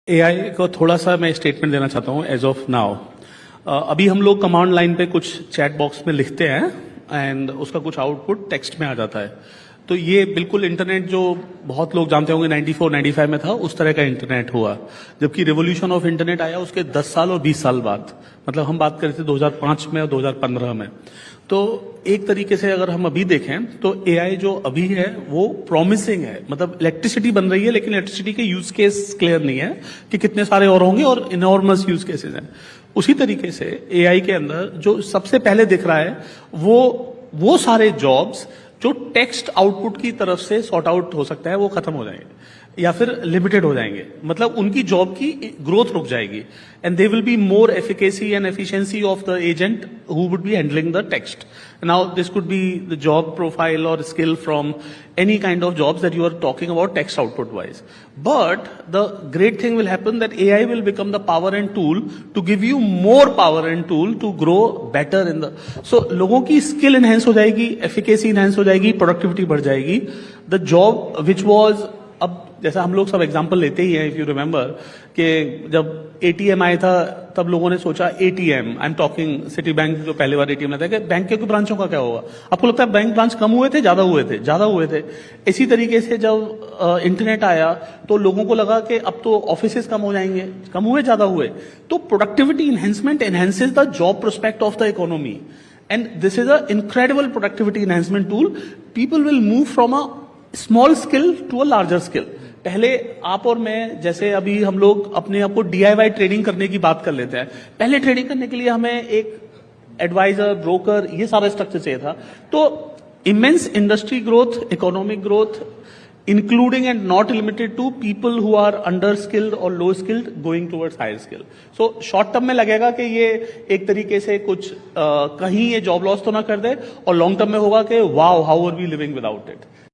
AI को थोड़ा सा मैं स्टेटमेंट देना चाहता हूँ एज ऑफ नाउ। अभी हम लोग कमांड लाइन पे कुछ चैट बॉक्स में लिखते हैं एंड उसका कुछ आउटपुट टेक्स्ट में आ जाता है। तो ये बिल्कुल इंटरनेट जो बहुत लोग जानते होंगे 94 95 में था, उस तरह का इंटरनेट हुआ। जबकि रिवोल्यूशन ऑफ इंटरनेट आया उसके 10 साल और 20 साल बाद, मतलब हम बात कर रहे थे 2005 में और 2015 में। तो एक तरीके से अगर हम अभी देखें तो एआई जो अभी है वो प्रॉमिसिंग है। मतलब इलेक्ट्रिसिटी बन रही है लेकिन इलेक्ट्रिसिटी के यूज केस क्लियर नहीं है कि कितने सारे और होंगे, और इनॉर्मस यूज केसेस हैं। उसी तरीके से एआई के अंदर जो सबसे पहले दिख रहा है वो सारे जॉब्स जो टेक्स्ट आउटपुट की तरफ से सॉर्ट आउट हो सकता है वो खत्म हो जाएंगे या फिर लिमिटेड हो जाएंगे। मतलब उनकी जॉब की ग्रोथ रुक जाएगी and they will be more efficacy and efficiency of the agent who would be handling the text. Now this could be the job profile और skill from any kind of jobs that you are talking about text output wise. But the great thing will happen that AI will become the power and tool to give you more power and tool to grow better in the, so लोगों की skill enhance हो जाएगी, efficacy enhance हो जाएगी, productivity बढ़ जाएगी। The job which was, अब जैसा हम लोग सब एग्जांपल लेते ही हैं, इफ यू रिमेंबर कि जब एटीएम आया था तब लोगों ने सोचा ATM, I am talking city bank जो पहले बार एटीएम था, कि बैंक के ब्रांचों का क्या होगा। आपको लगता है बैंक ब्रांच कम हुए थे, ज्यादा हुए थे? ज्यादा हुए थे। इसी तरीके से जब इंटरनेट आया तो लोगों को लगा कि अब तो ऑफिसेज कम हो जाएंगे, कम हुए ज्यादा हुए। तो productivity enhancement enhances the job prospect of the economy and this is a incredible productivity enhancement tool. People will move from a small skill to a larger skill. पहले आप और मैं, जैसे अभी हम लोग अपने आप को डीआईवाई ट्रेनिंग करने की बात कर लेते हैं, पहले ट्रेनिंग करने के लिए हमें एक एडवाइजर, ब्रोकर, ये सारा स्ट्रक्चर चाहिए था। तो immense industry growth, economic growth, including and not limited to people who are under skilled or low skilled going towards higher skill. So short term में लगेगा कि ये एक तरीके से कुछ कहीं ये जॉब लॉस तो ना कर दे, और लॉन्ग टर्म में होगा कि wow, how are we living without it?